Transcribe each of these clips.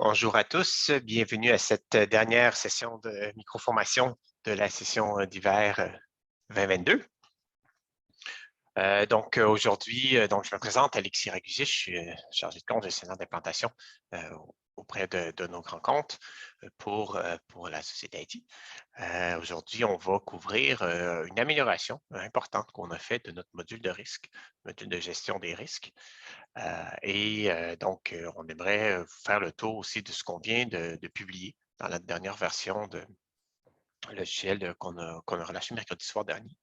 Bonjour à tous, bienvenue à cette dernière session de microformation de la session d'hiver 2022. Aujourd'hui, je me présente, Alexis Ragusier, je suis chargé de compte gestionnaire d'implantation auprès de nos grands comptes pour la société IT. Aujourd'hui, on va couvrir une amélioration importante qu'on a faite de notre module de risque, module de gestion des risques. On aimerait vous faire le tour aussi de ce qu'on vient de publier dans la dernière version de logiciel qu'on a relâché mercredi soir dernier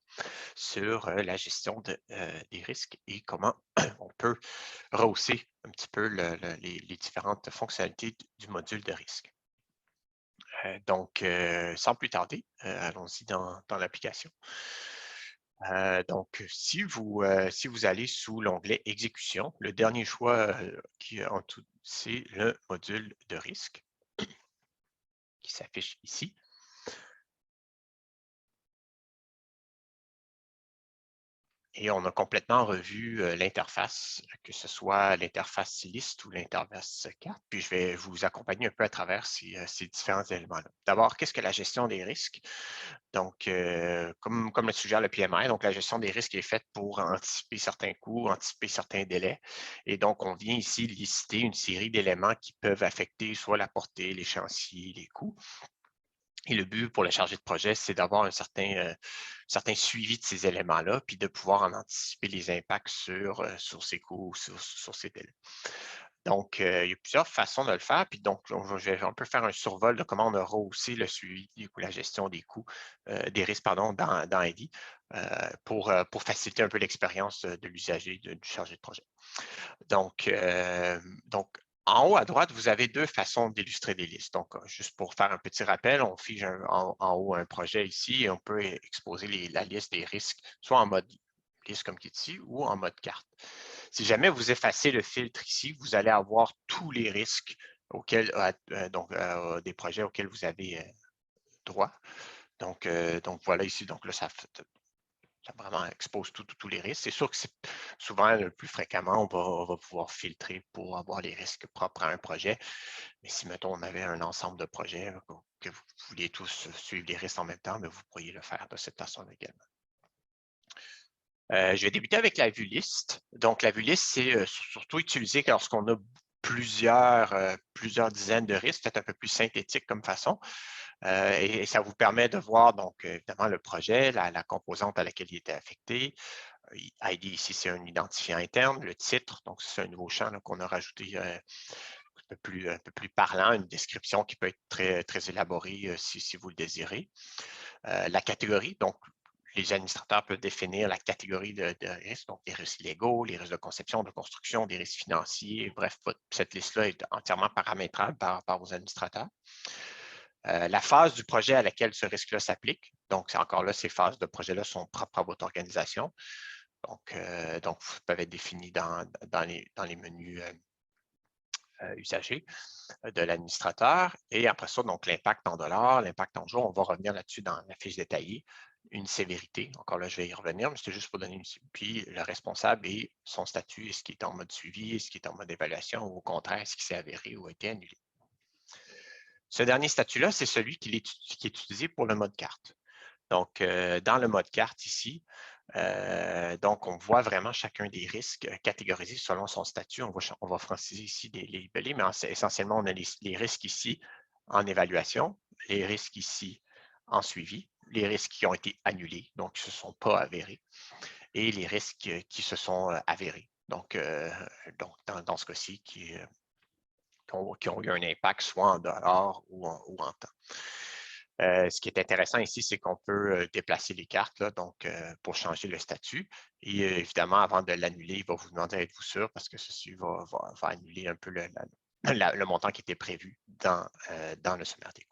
sur la gestion des risques et comment on peut rehausser un petit peu les différentes fonctionnalités du module de risque. Sans plus tarder, allons-y dans l'application. Si vous allez sous l'onglet Exécution, le dernier choix qui est en tout, c'est le module de risque qui s'affiche ici. Et on a complètement revu l'interface, que ce soit l'interface liste ou l'interface carte. Puis je vais vous accompagner un peu à travers ces différents éléments-là. D'abord, qu'est-ce que la gestion des risques? Comme le suggère le PMI, donc la gestion des risques est faite pour anticiper certains coûts, anticiper certains délais. Et donc, on vient ici lister une série d'éléments qui peuvent affecter soit la portée, l'échéancier, les coûts. Et le but pour le chargé de projet, c'est d'avoir un certain suivi de ces éléments-là, puis de pouvoir en anticiper les impacts sur ces coûts, sur ces délais. Donc, il y a plusieurs façons de le faire. Puis donc, on peut faire un survol de comment on a rehaussé le suivi ou la gestion des coûts, des risques, pardon, dans ID pour faciliter un peu l'expérience de l'usager, du chargé de projet. Donc, en haut à droite, vous avez deux façons d'illustrer des listes. Donc, juste pour faire un petit rappel, on fige en haut un projet ici et on peut exposer la liste des risques, soit en mode liste comme qui est ici ou en mode carte. Si jamais vous effacez le filtre ici, vous allez avoir tous les risques auxquels, des projets auxquels vous avez droit. Donc, voilà ici, donc là, ça vraiment expose tous les risques. C'est sûr que c'est souvent le plus fréquemment, on va pouvoir filtrer pour avoir les risques propres à un projet. Mais si, mettons, on avait un ensemble de projets que vous vouliez tous suivre les risques en même temps, mais vous pourriez le faire de cette façon également. Je vais débuter avec la vue liste. Donc, la vue liste, c'est surtout utilisé lorsqu'on a plusieurs dizaines de risques, peut-être un peu plus synthétique comme façon. Et ça vous permet de voir, donc, évidemment, le projet, la composante à laquelle il était affecté. ID ici, c'est un identifiant interne. Le titre, donc c'est un nouveau champ qu'on a rajouté un peu plus parlant, une description qui peut être très élaborée si vous le désirez. La catégorie, donc les administrateurs peuvent définir la catégorie de risques, donc les risques légaux, les risques de conception, de construction, des risques financiers. Bref, cette liste-là est entièrement paramétrable par vos administrateurs. La phase du projet à laquelle ce risque-là s'applique. Donc, encore là, ces phases de projet-là sont propres à votre organisation. Donc vous peuvent être définis dans les menus usagers de l'administrateur. Et après ça, donc l'impact en dollars, l'impact en jours, on va revenir là-dessus dans la fiche détaillée. Une sévérité, encore là, je vais y revenir, mais c'est juste pour donner une. Puis le responsable et son statut, est-ce qu'il est en mode suivi, est-ce qu'il est en mode évaluation, ou au contraire, est-ce qu'il s'est avéré ou a été annulé. Ce dernier statut-là, c'est celui qui est utilisé pour le mode carte. Donc, dans le mode carte ici, donc on voit vraiment chacun des risques catégorisés selon son statut. On va franciser ici les libellés, mais essentiellement, on a les risques ici en évaluation, les risques ici en suivi, les risques qui ont été annulés, donc qui ne se sont pas avérés, et les risques qui se sont avérés. Donc dans ce cas-ci, qui ont eu un impact soit en dollars ou en temps. Ce qui est intéressant ici, c'est qu'on peut déplacer les cartes pour changer le statut. Et évidemment, avant de l'annuler, il va vous demander êtes-vous sûr parce que ceci va annuler un peu le montant qui était prévu dans le sommaire des coûts.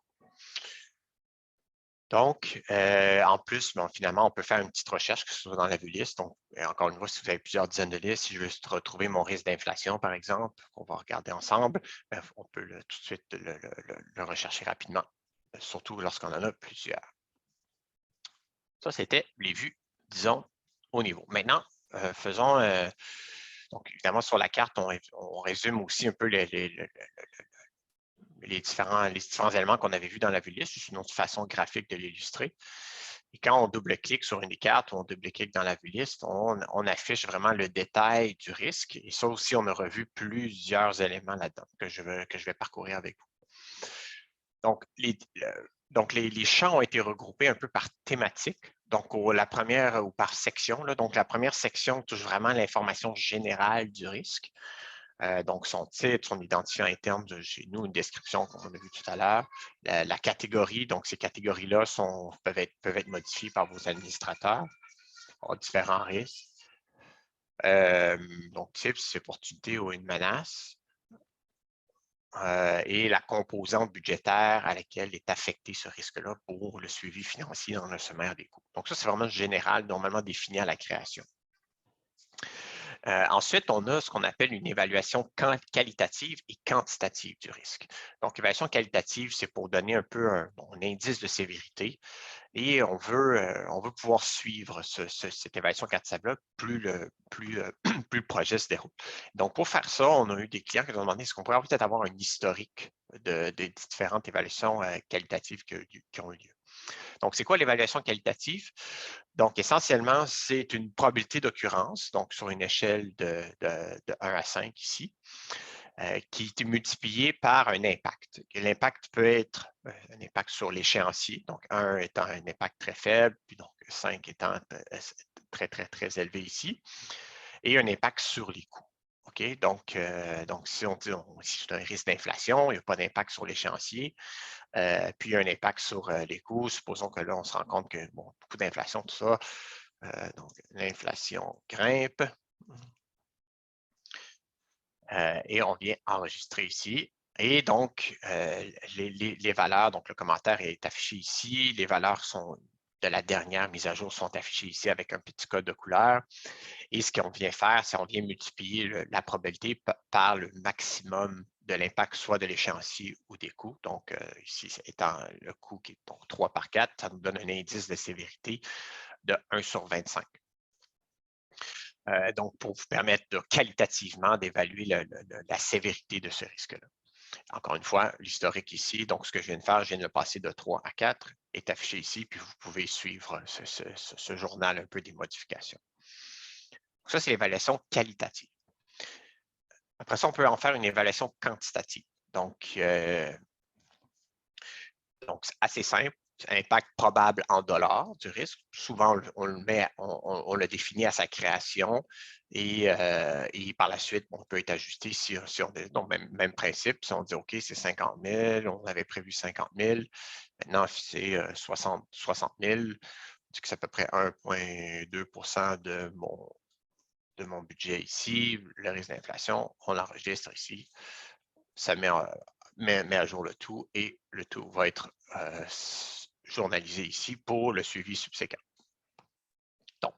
Donc, en plus, finalement, on peut faire une petite recherche, que ce soit dans la vue liste. Donc, encore une fois, si vous avez plusieurs dizaines de listes, si je veux retrouver mon risque d'inflation, par exemple, qu'on va regarder ensemble, on peut tout de suite le rechercher rapidement, surtout lorsqu'on en a plusieurs. Ça, c'était les vues, disons, au niveau. Maintenant, faisons, donc évidemment, sur la carte, on résume aussi un peu les différents éléments qu'on avait vus dans la vue liste. C'est une autre façon graphique de l'illustrer. Et quand on double-clique sur une carte ou on double-clique dans la vue liste, on affiche vraiment le détail du risque. Et ça aussi, on a revu plusieurs éléments là-dedans que je vais parcourir avec vous. Donc, les champs ont été regroupés un peu par thématique. Donc, la première ou par section. Là, donc, la première section touche vraiment l'information générale du risque. Donc, son titre, son identifiant interne de chez nous, une description comme on a vu tout à l'heure, la catégorie. Donc, ces catégories-là peuvent être modifiées par vos administrateurs pour différents risques. Donc, type, c'est opportunité ou une menace. Et la composante budgétaire à laquelle est affecté ce risque-là pour le suivi financier dans le sommaire des coûts. Donc, ça, c'est vraiment général, normalement défini à la création. Ensuite, on a ce qu'on appelle une évaluation qualitative et quantitative du risque. Donc, évaluation qualitative, c'est pour donner un peu un indice de sévérité et on veut pouvoir suivre cette évaluation quantitative-là plus le projet se déroule. Donc, pour faire ça, on a eu des clients qui nous ont demandé est-ce qu'on pourrait peut-être avoir un historique de différentes évaluations qualitatives qui ont eu lieu. Donc, c'est quoi l'évaluation qualitative? Donc, essentiellement, c'est une probabilité d'occurrence, donc sur une échelle de 1 à 5 ici, qui est multipliée par un impact. L'impact peut être un impact sur l'échéancier, donc 1 étant un impact très faible, puis donc 5 étant très, très, très élevé ici, et un impact sur les coûts. OK? Donc, si on dit si c'est un risque d'inflation, il n'y a pas d'impact sur l'échéancier, puis il y a un impact sur les coûts. Supposons que là, on se rend compte que beaucoup d'inflation, tout ça. Donc, l'inflation grimpe. Et on vient enregistrer ici. Et donc, les valeurs, donc le commentaire est affiché ici. Les valeurs de la dernière mise à jour sont affichées ici avec un petit code de couleur. Et ce qu'on vient faire, c'est qu'on vient multiplier la probabilité par le maximum de l'impact, soit de l'échéancier ou des coûts. Donc, ici, étant le coût qui est donc 3 par 4, ça nous donne un indice de sévérité de 1 sur 25. Donc, pour vous permettre qualitativement d'évaluer la sévérité de ce risque-là. Encore une fois, l'historique ici, donc ce que je viens de faire, je viens de le passer de 3 à 4, est affiché ici, puis vous pouvez suivre ce journal un peu des modifications. Donc, ça, c'est l'évaluation qualitative. Après ça, on peut en faire une évaluation quantitative. Donc, c'est assez simple. Impact probable en dollars du risque. Souvent, on le définit à sa création et par la suite, on peut être ajusté donc, même principe. Si on dit OK, c'est 50 000, on avait prévu 50 000, maintenant c'est 60 000, c'est à peu près 1,2 % de mon budget ici, le risque d'inflation, on l'enregistre ici, ça met à jour le tout et le tout va être journalisé ici pour le suivi subséquent. Donc,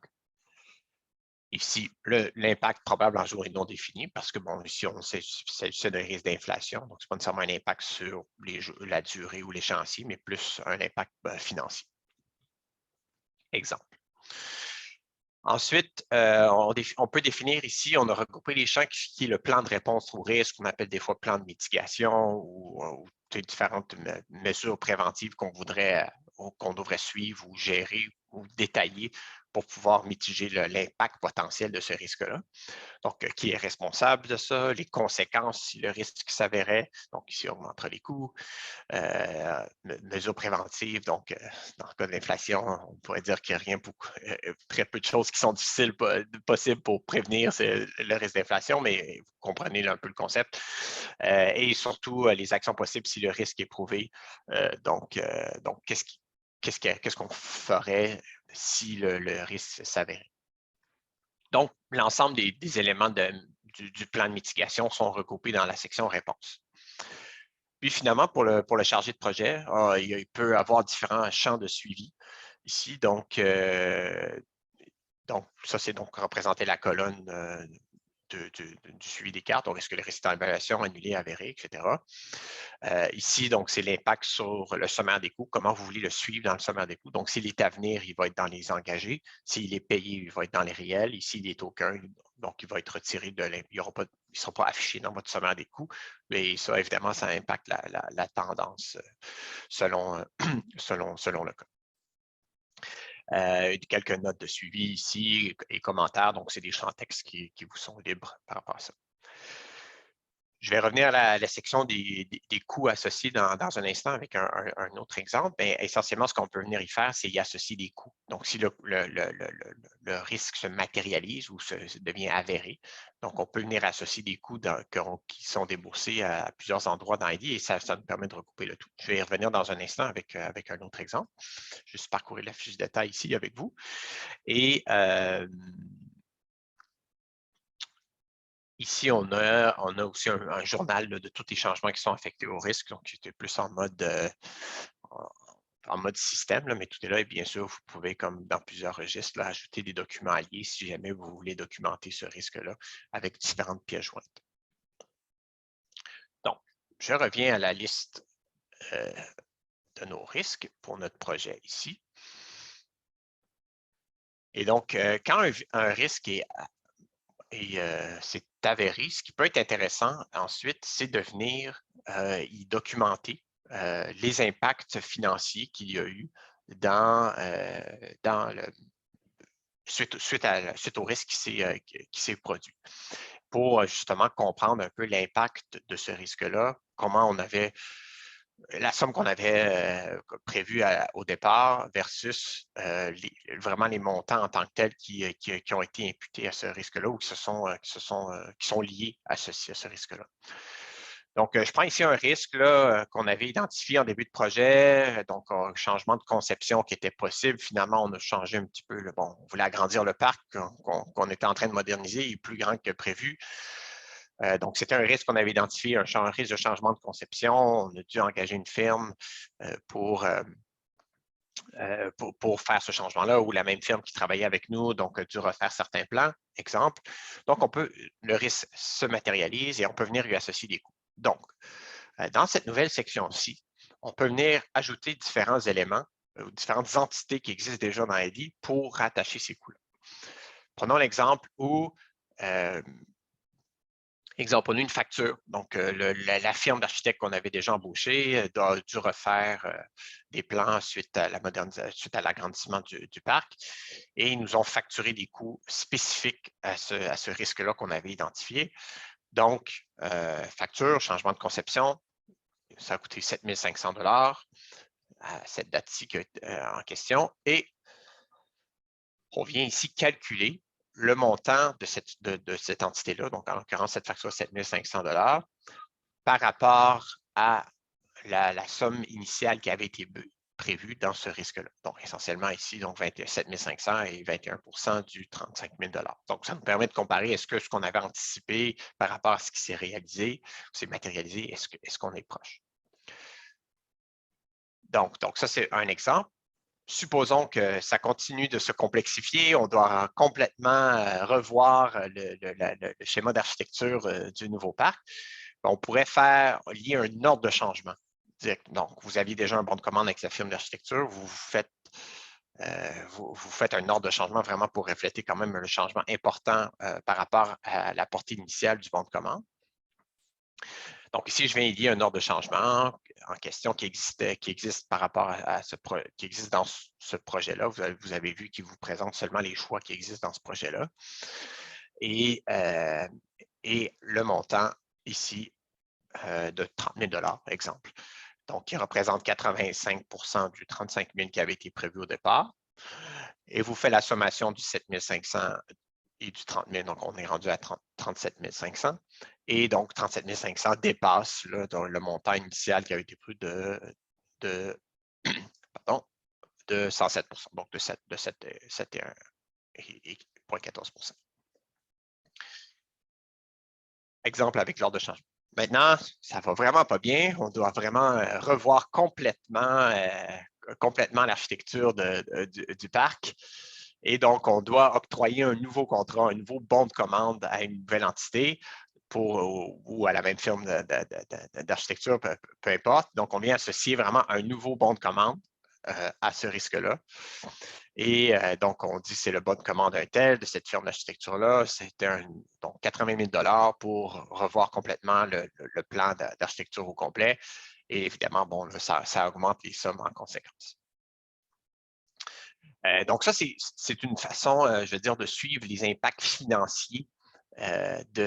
ici, l'impact probable en jour est non défini parce que, bon, ici, on s'agissait d'un risque d'inflation, donc ce n'est pas nécessairement un impact sur la durée ou l'échéancier, mais plus un impact financier. Exemple. Ensuite, on peut définir ici, on a regroupé les champs qui est le plan de réponse au risque, qu'on appelle des fois plan de mitigation ou différentes mesures préventives qu'on devrait suivre ou gérer ou détailler pour pouvoir mitiger l'impact potentiel de ce risque-là. Donc, qui est responsable de ça, les conséquences si le risque s'avérait. Donc, ici, on augmentera les coûts. Mesures préventives, donc dans le cas de l'inflation, on pourrait dire qu'il n'y a rien très peu de choses qui sont possibles pour prévenir le risque d'inflation, mais vous comprenez un peu le concept. Et surtout, les actions possibles si le risque est prouvé. Donc qu'est-ce qu'on ferait si le risque s'avérait? Donc, l'ensemble des éléments du plan de mitigation sont regroupés dans la section réponse. Puis finalement, pour le chargé de projet, il peut avoir différents champs de suivi ici. Donc ça, c'est donc représenter la colonne du suivi des cartes. Donc, est-ce que le risque d'évaluation annulé, avéré, etc. Ici, donc, c'est l'impact sur le sommaire des coûts. Comment vous voulez le suivre dans le sommaire des coûts? Donc, s'il est à venir, il va être dans les engagés. S'il est payé, il va être dans les réels. Ici, il est aucun. Donc, il va être retiré il n'y aura pas seront pas affichés dans votre sommaire des coûts, mais ça, évidemment, ça impacte la tendance selon, selon le cas. Quelques notes de suivi ici et commentaires, donc c'est des champs texte qui vous sont libres par rapport à ça. Je vais revenir à la section des coûts associés dans un instant avec un autre exemple. Mais essentiellement, ce qu'on peut venir y faire, c'est y associer des coûts. Donc, si le risque se matérialise ou devient avéré, donc on peut venir associer des coûts qui sont déboursés à plusieurs endroits dans ID et ça nous permet de recouper le tout. Je vais y revenir dans un instant avec un autre exemple. Juste parcourir la fiche de détail ici avec vous. Et ici, on a aussi un journal là, de tous les changements qui sont affectés au risque. Donc, j'étais plus en mode système, là, mais tout est là. Et bien sûr, vous pouvez, comme dans plusieurs registres, là, ajouter des documents alliés si jamais vous voulez documenter ce risque-là avec différentes pièces jointes. Donc, je reviens à la liste de nos risques pour notre projet ici. Et donc, quand un risque c'est avéré, ce qui peut être intéressant ensuite, c'est de venir y documenter les impacts financiers qu'il y a eu suite au risque qui s'est produit. Pour justement comprendre un peu l'impact de ce risque-là, comment on avait la somme qu'on avait prévue au départ versus vraiment les montants en tant que tels qui ont été imputés à ce risque-là ou qui sont liés à ce risque-là. Donc, je prends ici un risque qu'on avait identifié en début de projet, donc un changement de conception qui était possible. Finalement, on a changé un petit peu. Bon, on voulait agrandir le parc qu'on était en train de moderniser, il est plus grand que prévu. Donc, c'était un risque qu'on avait identifié, un risque de changement de conception. On a dû engager une firme pour faire ce changement-là, ou la même firme qui travaillait avec nous, donc a dû refaire certains plans, exemple. Donc, le risque se matérialise et on peut venir lui associer des coûts. Donc, dans cette nouvelle section-ci, on peut venir ajouter différents éléments ou différentes entités qui existent déjà dans ID pour rattacher ces coûts-là. Prenons l'exemple où exemple, on a une facture. Donc, la firme d'architectes qu'on avait déjà embauchée a dû refaire des plans suite à l'agrandissement du parc et ils nous ont facturé des coûts spécifiques à ce risque-là qu'on avait identifié. Donc, facture, changement de conception, ça a coûté 7 500 $ à cette date-ci en question et on vient ici calculer le montant de cette entité-là, donc en l'occurrence, cette facture 7 500 $ par rapport à la somme initiale qui avait été prévue dans ce risque-là. Donc, essentiellement ici, donc 27 500 et 21 du 35 000 $. Donc, ça nous permet de comparer est-ce que ce qu'on avait anticipé par rapport à ce qui s'est réalisé, s'est matérialisé, est-ce qu'on est proche? Donc, ça, c'est un exemple. Supposons que ça continue de se complexifier, on doit complètement revoir le schéma d'architecture du nouveau parc. On pourrait lier un ordre de changement. Donc, vous aviez déjà un bon de commande avec la firme d'architecture, vous faites un ordre de changement vraiment pour refléter quand même le changement important par rapport à la portée initiale du bon de commande. Donc, ici, je viens lier un ordre de changement en question qui existe par rapport qui existe dans ce projet-là. Vous avez vu qu'il vous présente seulement les choix qui existent dans ce projet-là. Et le montant ici de 30 000 $ exemple. Donc, qui représente 85 du 35 000 qui avait été prévu au départ. Et vous faites la sommation du 7 500 et du 30 000, donc on est rendu à 37 500. Et donc, 37 500 dépasse le montant initial qui avait été prévu de 107 %, donc de 7,14 %. Exemple avec l'ordre de changement. Maintenant, ça ne va vraiment pas bien. On doit vraiment revoir complètement l'architecture du parc. Et donc, on doit octroyer un nouveau contrat, un nouveau bon de commande à une nouvelle entité ou à la même firme d'architecture, peu importe. Donc, on vient associer vraiment un nouveau bon de commande à ce risque-là. Et donc, on dit que c'est le bon de commande d'un tel, de cette firme d'architecture-là. C'était donc 80 000 pour revoir complètement le plan d'architecture au complet. Et évidemment, bon, là, ça augmente les sommes en conséquence. Donc, ça, c'est une façon, je veux dire, de suivre les impacts financiers qui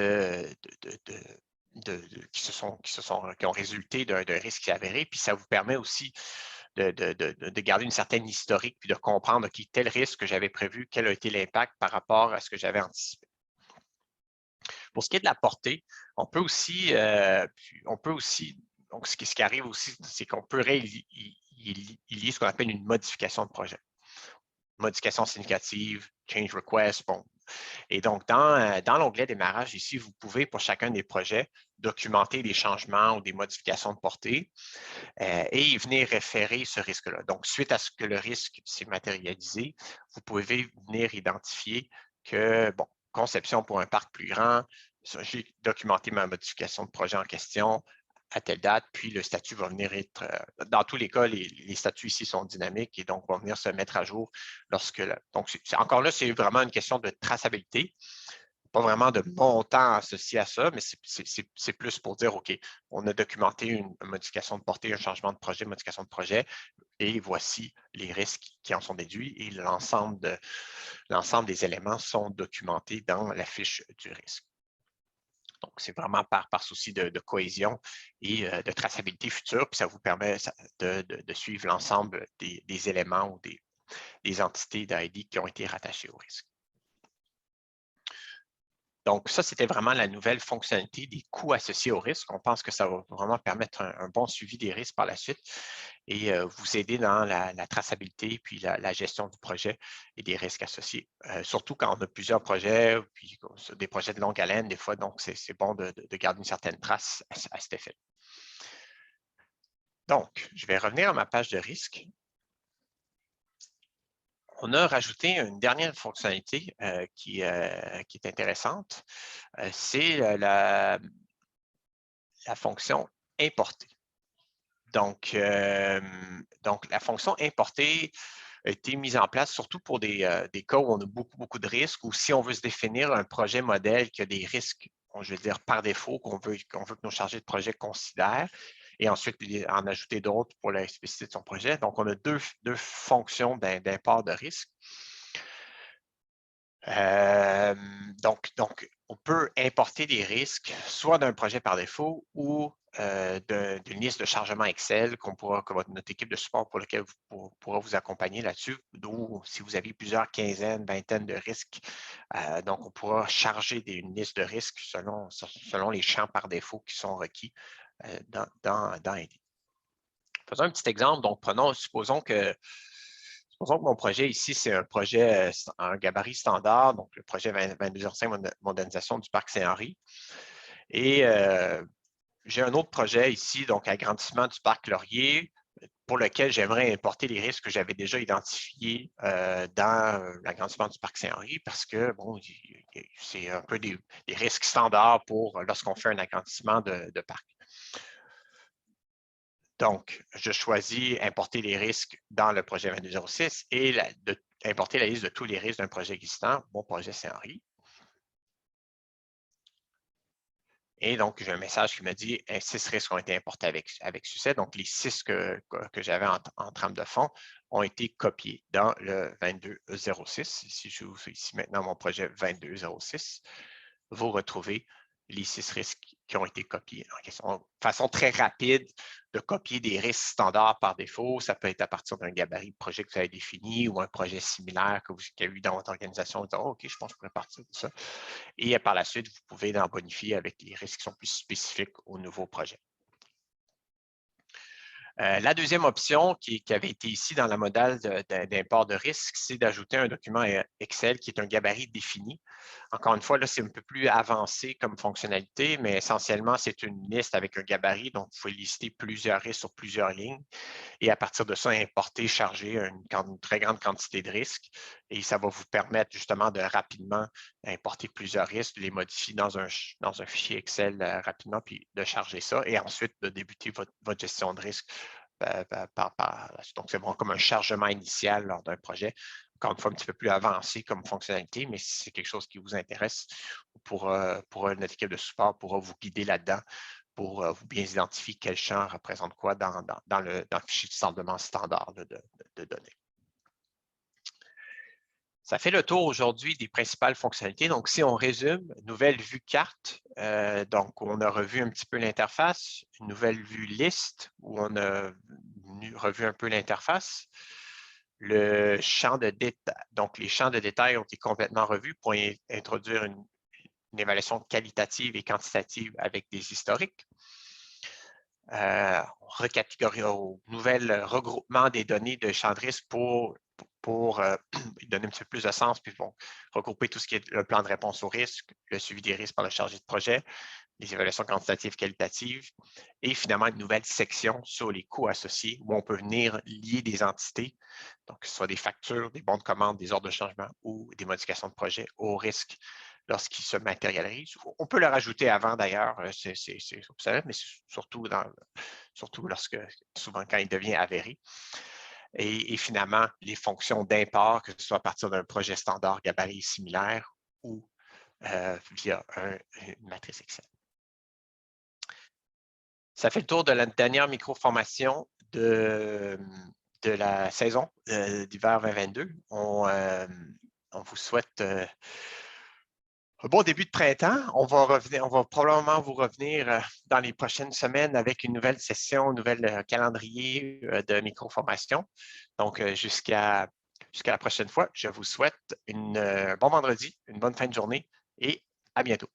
ont résulté d'un risque qui est avéré. Puis, ça vous permet aussi de garder une certaine historique puis de comprendre, OK, tel risque que j'avais prévu, quel a été l'impact par rapport à ce que j'avais anticipé. Pour ce qui est de la portée, on peut aussi donc ce qui arrive aussi, c'est qu'on peut rélier ce qu'on appelle une modification de projet. Modification significative, change request, bon. Et donc, dans l'onglet démarrage ici, vous pouvez, pour chacun des projets, documenter des changements ou des modifications de portée et venir référer ce risque-là. Donc, suite à ce que le risque s'est matérialisé, vous pouvez venir identifier que, bon, conception pour un parc plus grand, j'ai documenté ma modification de projet en question à telle date, puis le statut va venir être, dans tous les cas, les statuts ici sont dynamiques et donc vont venir se mettre à jour lorsque, donc encore là, c'est vraiment une question de traçabilité. Pas vraiment de montant associé à ça, mais c'est plus pour dire, OK, on a documenté une modification de portée, un changement de projet, modification de projet, et voici les risques qui en sont déduits et l'ensemble des éléments sont documentés dans la fiche du risque. Donc, c'est vraiment par souci de cohésion et de traçabilité future, puis ça vous permet de suivre l'ensemble des éléments ou des entités d'ID qui ont été rattachées au risque. Donc, ça, c'était vraiment la nouvelle fonctionnalité des coûts associés au risque. On pense que ça va vraiment permettre un bon suivi des risques par la suite et vous aider dans la traçabilité puis la gestion du projet et des risques associés. Surtout quand on a plusieurs projets, puis des projets de longue haleine, des fois, donc c'est bon de garder une certaine trace à cet effet. Donc, je vais revenir à ma page de risque. On a rajouté une dernière fonctionnalité qui est intéressante. C'est la fonction importer. Donc, la fonction importer a été mise en place surtout pour des cas où on a beaucoup de risques ou si on veut se définir un projet modèle qui a des risques, je veux dire, par défaut, qu'on veut que nos chargés de projet considèrent et ensuite en ajouter d'autres pour la spécificité de son projet. Donc, on a deux fonctions d'import de risque. Donc, on peut importer des risques soit d'un projet par défaut ou d'une liste de chargement Excel que notre équipe de support pour lequel pourra vous accompagner là-dessus. D'où, si vous avez plusieurs quinzaines, vingtaines de risques, donc on pourra charger une liste de risques selon les champs par défaut qui sont requis dans AD. Faisons un petit exemple. Donc, supposons que mon projet ici, c'est un projet, un gabarit standard, donc le projet 2205 modernisation du parc Saint-Henri. Et j'ai un autre projet ici, donc agrandissement du parc Laurier, pour lequel j'aimerais importer les risques que j'avais déjà identifiés dans l'agrandissement du parc Saint-Henri, parce que, bon, c'est un peu des risques standards pour lorsqu'on fait un agrandissement de parc. Donc, je choisis importer les risques dans le projet 2206 et importer la liste de tous les risques d'un projet existant, mon projet Saint-Henri. Et donc, j'ai un message qui me dit 6 risques ont été importés avec succès. Donc, les 6 que j'avais en trame de fond ont été copiés dans le 2206. Si je vous fais ici maintenant mon projet 2206, vous retrouvez les 6 risques qui ont été copiés en question. De façon très rapide de copier des risques standards par défaut. Ça peut être à partir d'un gabarit de projet que vous avez défini ou un projet similaire qu'il y a eu dans votre organisation. Vous dites, oh, OK, je pense que je pourrais partir de ça. Et par la suite, vous pouvez en bonifier avec les risques qui sont plus spécifiques au nouveau projet. La deuxième option qui avait été ici dans la modale d'import de risque, c'est d'ajouter un document Excel qui est un gabarit défini. Encore une fois, là, c'est un peu plus avancé comme fonctionnalité, mais essentiellement, c'est une liste avec un gabarit, donc vous pouvez lister plusieurs risques sur plusieurs lignes et à partir de ça, importer, charger une très grande quantité de risques et ça va vous permettre justement de rapidement importer plusieurs risques, de les modifier dans un fichier Excel rapidement, puis de charger ça et ensuite de débuter votre gestion de risque. Donc, c'est vraiment comme un chargement initial lors d'un projet encore une fois, un petit peu plus avancé comme fonctionnalité, mais si c'est quelque chose qui vous intéresse, notre équipe de support pourra vous guider là-dedans pour vous bien identifier quel champ représente quoi dans le fichier de rassemblement standard de données. Ça fait le tour aujourd'hui des principales fonctionnalités. Donc, si on résume, nouvelle vue carte, donc on a revu un petit peu l'interface, une nouvelle vue liste où on a revu un peu l'interface. Le champ de détail, donc les champs de détail ont été complètement revus pour introduire une évaluation qualitative et quantitative avec des historiques. Au nouvel regroupement des données de champs de risque pour donner un petit peu plus de sens, puis bon, regrouper tout ce qui est le plan de réponse au risque, le suivi des risques par le chargé de projet, les évaluations quantitatives qualitatives, et finalement une nouvelle section sur les coûts associés où on peut venir lier des entités, donc que ce soit des factures, des bons de commande, des ordres de changement ou des modifications de projet au risque lorsqu'ils se matérialisent. On peut le rajouter avant d'ailleurs, c'est optionnel, mais surtout souvent quand il devient avéré. Et finalement, les fonctions d'import, que ce soit à partir d'un projet standard gabarit similaire ou via une matrice Excel. Ça fait le tour de la dernière micro-formation de la saison d'hiver 2022. On vous souhaite un bon début de printemps. On va probablement vous revenir dans les prochaines semaines avec une nouvelle session, un nouvel calendrier de micro-formation. Donc, jusqu'à la prochaine fois, je vous souhaite un bon vendredi, une bonne fin de journée et à bientôt.